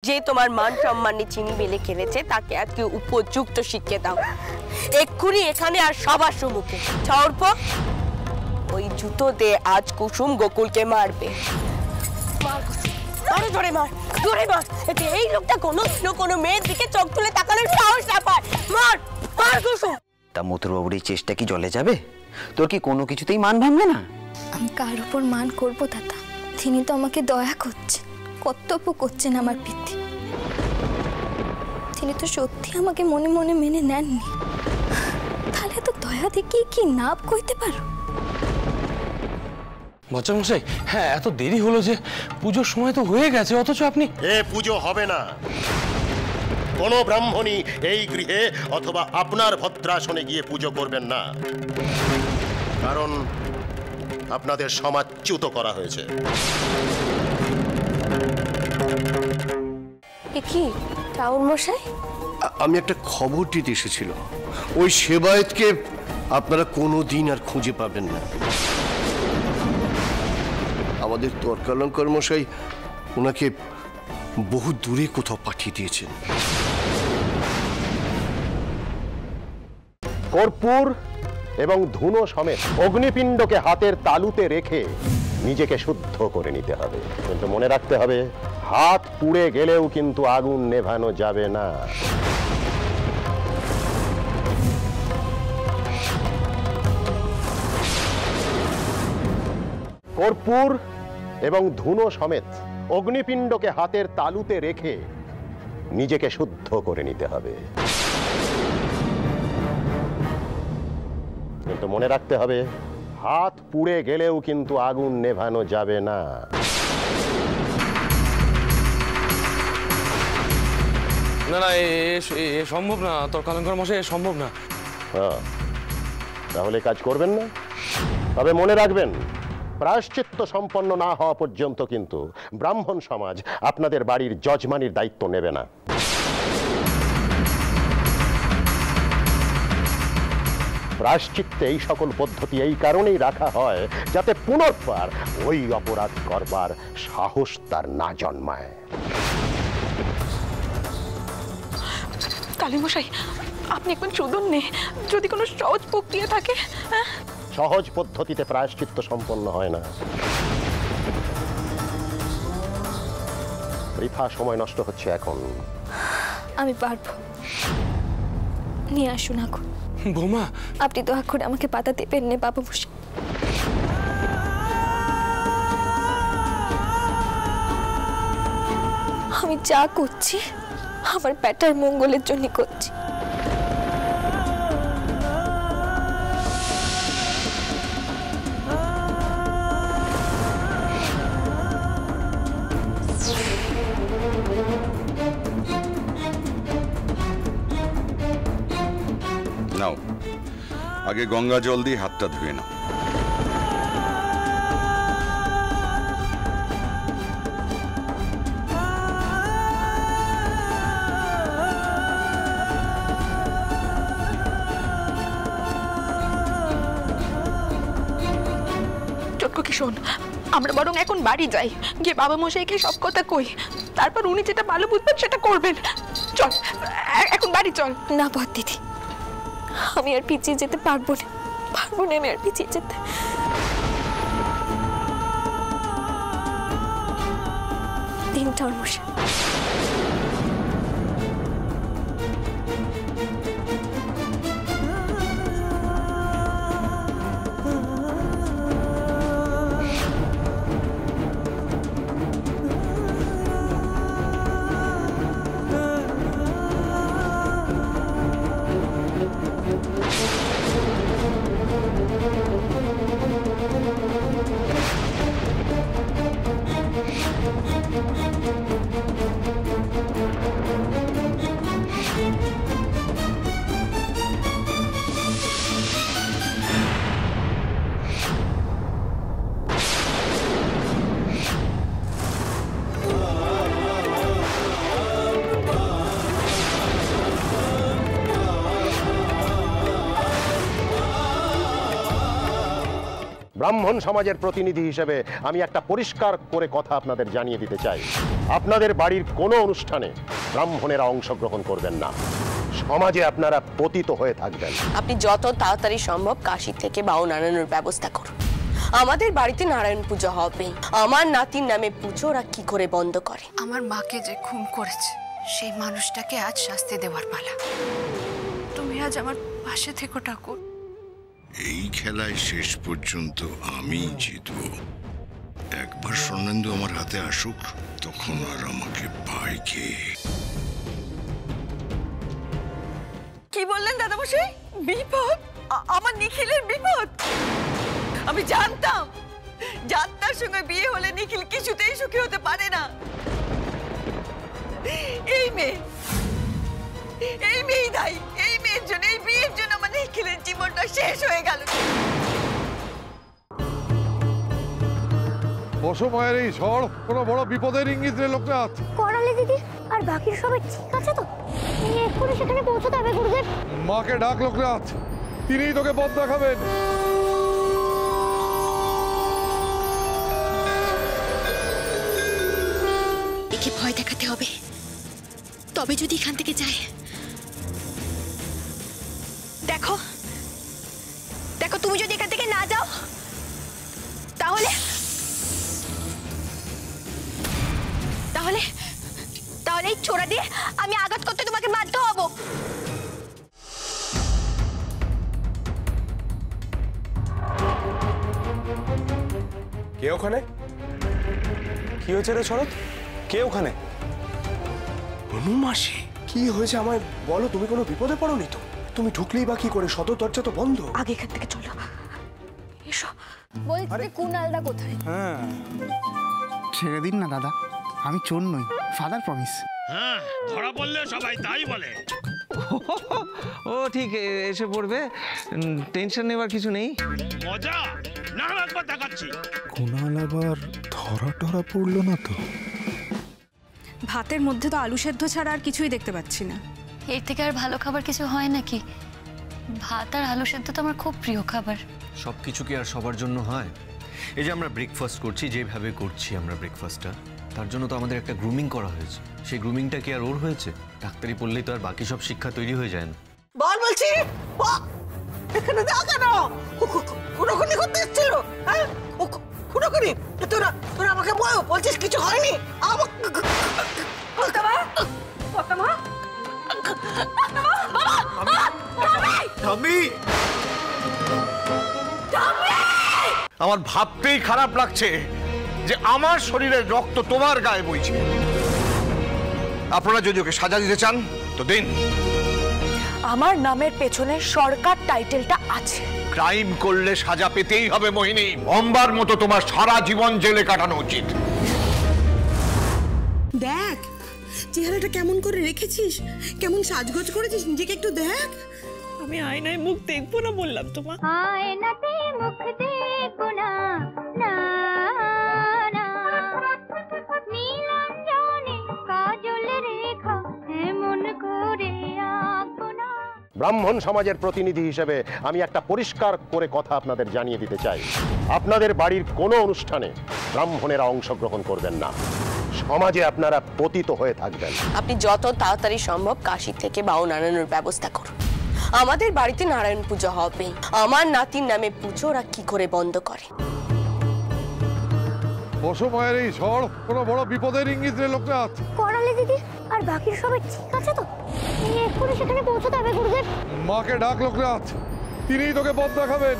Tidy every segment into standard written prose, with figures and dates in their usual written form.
যে তোমার মান সম্মানে চিনি বেলে খেলেছে তাকে আজকে উপযুক্ত শিক্ষা দাও এক্ষুনি এখানে আর সবার সম্মুখে। অর্প ওই জুতো দিয়ে আজ কুসুম গোকুলকে মারবে। আরে জোরে মার, জোরে মার। এই লোকটা কোনো মেয়ের দিকে চোখ তুলে তাকানোর সাহস না পায়। মার মার কুসুম। তা মথুরবাবুর এই চেষ্টা কি জলে যাবে? তোর কি কোনো কিছুতেই মান ভাঙবে না? আমি কার উপর মান করবো দাদা? তিনি তো আমাকে দয়া করছেন, কর্তব্য করছেন আমার পিতা। তিনি তো সত্যি আমাকে মনে মনে মেনে নেননি, তাহলে তো দয়া দেখি কি নাপ কইতে পারো। মশাই, হ্যাঁ এত দেরি হলো যে? পুজোর সময় তো হয়ে গেছে, অথচ আপনি। পুজো হবে না। কোন ব্রাহ্মণী এই গৃহে অথবা আপনার ভদ্রাসনে গিয়ে পুজো করবেন না, কারণ আপনাদের সমাজচ্যুত করা হয়েছে। কি টাউন মশাই? আমি একটা খবর দিতে এসেছিলাম। ওই সেবায়েতকে আপনারা কোনোদিন আর খুঁজে পাবেন না। আমাদের তর্কালঙ্কার মশাই ওনাকে বহু দূরে কোথাও পাঠিয়ে দিয়েছেন। কর্পূর এবং ধুনো সমেত অগ্নিপিণ্ডকে হাতের তালুতে রেখে নিজেকে শুদ্ধ করে নিতে হবে। কিন্তু মনে রাখতে হবে, হাত পুড়ে গেলেও কিন্তু আগুন নেভানো যাবে না। কর্পূর এবং ধুনো সমেত অগ্নিপিণ্ডকে হাতের তালুতে রেখে নিজেকে শুদ্ধ করে নিতে হবে। কিন্তু মনে রাখতে হবে, হাত পুড়ে গেলেও কিন্তু আগুন নেভানো যাবে না। না না, এ সম্ভব না তর্কালঙ্কার মশাই, সম্ভব না। তাহলে কাজ করবেন না? তবে মনে রাখবেন, প্রায়শ্চিত্ত সম্পন্ন না হওয়া পর্যন্ত কিন্তু ব্রাহ্মণ সমাজ আপনাদের বাড়ির যজমানির দায়িত্ব নেবে না। প্রায়শ্চিত্তে এই সকল পদ্ধতি এই কারণেই রাখা হয়, যাতে পুনর্বার ওই অপরাধ করবার সাহস তার না জন্মায়। কালীমশাই, আপনি একবার শুনুন নে, যদি কোনো সহজ প্রক্রিয়া থাকে। সহজ পদ্ধতিতে প্রায়শ্চিত্ত সম্পন্ন হয় না। বৃথা সময় নষ্ট হচ্ছে এখন। আমি পারবো, নিয়ে আসুন আগুন। বৌমা, আপনি দয়া করে আমাকে পাতা দেবেন না বাবা মশাই। আমি যা করছি আমার বেটার মঙ্গলের জন্য করছি। নাও, আগে গঙ্গা জল দিয়ে হাতটা ধুয়ে নাও। শোন, আমরা বরং এখন বাড়ি যাই, গিয়ে বাবা মশাইকে সব কথা কই, তারপর উনি যেটা ভালো বুঝবেন সেটা করবেন। চল এখন বাড়ি চল। না বদ দিদি, আমি আর পিছিয়ে যেতে পারবো না, আমি আর পিছিয়ে যেতে। তিনটা মশাই, ব্রাহ্মণ সমাজের প্রতিনিধি হিসেবে আমি একটা পরিষ্কার করে কথা আপনাদের জানিয়ে দিতে চাই, আপনাদের বাড়ির কোনো অনুষ্ঠানে ব্রাহ্মণেরা অংশগ্রহণ করবেন না। সমাজে আপনারা পতিত হয়ে থাকবেন। আপনি যত তাড়াতাড়ি সম্ভব কাশী থেকে বাউন আনানোর ব্যবস্থা করুন। আমাদের বাড়িতে নারায়ণ পুজো হবে। আমার নাতির নামে পুজো ওরা কি করে বন্ধ করে? আমার মাকে যে খুন করেছে সেই মানুষটাকে আজ শাস্তি দেওয়ার পালা। তুমি আজ আমার পাশে থেকো ঠাকুর। এই খেলায় শেষ পর্যন্ত আমি জিতব। একবার স্বর্ণেন্দু আমার হাতে আসুক, তখন আর আমাকে পায় কে? কি বললেন দাদামশাই? বিপদ? আমার নিখিলের বিপদ? আমি জানতাম যাত্রার সঙ্গে বিয়ে হলে নিখিল কিছুতেই সুখী হতে পারে না। এই মেয়ে দায়ী। এই মেয়ের জন্য, এই বিয়ের জন্য আমার নিখিলের জীবনটা শেষ হয়ে গেল। অসময়ের এই ঝড় কোনো বড় বিপদের ইঙ্গিত রে লোকনাথ। করালি দিদি আর বাকি সবাই ঠিক আছে তো? এক্ষুনি সেখানে পৌঁছতে হবে গুরুদেব। মাকে ডাক লোকনাথ, তিনিই তোকে পথ দেখাবেন। একে ভয় দেখাতে হবে, তবে যদি এখান থেকে যায়। দেখো দেখো, তুমি যদি এখান থেকে না যাও তাহলে তাহলে তাহলে এই ছোড়া দিয়ে আমি আঘাত করতে তোমাকে বাধ্য হব। কে ওখানে? কি হয়েছে রে শরৎ? কে ওখানে? অনুমাসি, কি হয়েছে আমায় বলো। তুমি কোনো বিপদে পড়োনি তো? তুমি ঢুকলেই বা কি করে? সদর দরজা তো বন্ধ। আগে এখান থেকে চলো, এসো। বলছি যে কুনালদা কোথায়? ছেড়ে দিন না দাদা, আমি চোর নই, ফাদার প্রমিস। হ্যাঁ, ধরা পড়লে সবাই তাই বলে। ও ঠিক এসে পড়বে, টেনশন নেবার কিছু নেই। মজা না, একবার দেখাচ্ছি। কুনাল আবার ধরা টরা পড়লো না তো? ভাতের মধ্যে তো আলু সেদ্ধ ছাড়া আর কিছুই দেখতে পাচ্ছি না। এর থেকে আর ভালো খাবার কিছু হয় নাকি? ভাত আর আলু সেদ্ধ তো আমার খুব প্রিয় খাবার। সব কিছু কি আর সবার জন্য হয়? এই যে আমরা ব্রেকফাস্ট করছি, যেভাবে করছি আমরা ব্রেকফাস্টটা, তার জন্য তো আমাদের একটা গ্রুমিং করা হয়েছে। সেই গ্রুমিংটা কি আর ওর হয়েছে? ডাক্তারি পড়লেই তো আর বাকি সব শিক্ষা তৈরি হয়ে যায় না। বল বলছি, এখানে দাও কেন? খুনোখুনি করতে এসেছিল? হ্যাঁ, খুনোখুনি? তোরা তোরা আমাকে বলছিস কিছু হয়নি? আমার ভাবতেই খারাপ লাগছে যে আমার শরীরের রক্ত তোমার গায়ে বইছে। আপনারা যদি ওকে সাজা দিতে চান তো দিন। আমার নামের পেছনে সরকার টাইটেলটা আছে। ক্রাইম করলে সাজা পেতেই হবে মোহিনী। বম্বার মতো তোমার সারা জীবন জেলে কাটানো উচিত। দেখ চেহারাটা কেমন করে রেখেছিস, কেমন সাজগোজ করেছিস, নিজেকে একটু দেখ। আমি আয়নায় মুখ দেখবো না বললাম তোমার। আয়নাতে মুখ দেখবো না, না না, নীলাঞ্জনে কাজল রেখা এমন করে আঁকবো না। ব্রাহ্মণ সমাজের প্রতিনিধি হিসেবে আমি একটা পরিষ্কার করে কথা আপনাদের জানিয়ে দিতে চাই, আপনাদের বাড়ির কোনো অনুষ্ঠানে ব্রাহ্মণেরা অংশগ্রহণ করবেন না। সমাজে আপনারা পতিত হয়ে থাকবেন। আপনি যত তাড়াতাড়ি সম্ভব কাশী থেকে বাউন আনানোর ব্যবস্থা করুন। আমাদের বাড়িতে নারায়ণ পুজো হবে। আমার নাতির নামে পুজো ওরা কি করে বন্ধ করে? অসময়ের এই ঝড় কোনো বড় বিপদের ইঙ্গিত রে লোকনাথ। করালি দিদি আর বাকি সবাই ঠিক আছে তো? এক্ষুনি সেখানে পৌঁছতে হবে গুরুদেব। মাকে ডাক লোকনাথ, তিনিই তোকে পথ দেখাবেন।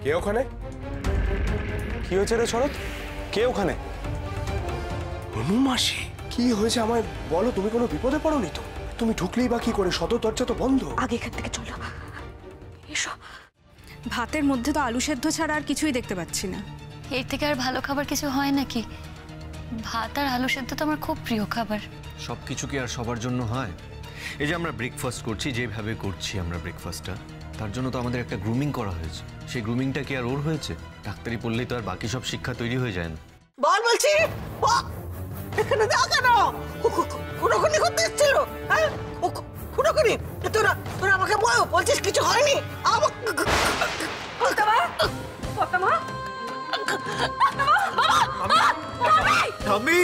কে ওখানে? কি হয়েছে রে শরৎ? কে ওখানে? অনুমাসি, কি হয়েছে আমায় বলো। তুমি কোনো বিপদে পড়োনি তো? তুমি ঢুকলেই বা কি করে? সদর দরজা তো বন্ধ। আগে এখান থেকে চলো, এসো। ভাতের মধ্যে তো আলু সেদ্ধ ছাড়া আর কিছুই দেখতে পাচ্ছি না। এর থেকে আর ভালো খাবার কিছু হয় নাকি? ভাত আর আলু সেদ্ধ তো আমার খুব প্রিয় খাবার। সব কিছু কি আর সবার জন্য হয়? এই যে আমরা ব্রেকফাস্ট করছি, যেভাবে করছি আমরা ব্রেকফাস্টটা, তার জন্য তো আমাদের একটা গ্রুমিং করা হয়েছে। সেই গ্রুমিংটা কি আর ওর হয়েছে? ডাক্তারি পড়লেই তো আর বাকি সব শিক্ষা তৈরি হয়ে যায় না। বলছি এখানে দাও কেন? খুনোখুনি করতে এসেছিল, হ্যাঁ? খুনোখুনি? তোরা তোরা আমাকে বলছিস কিছু হয়নি? ঠাম্মি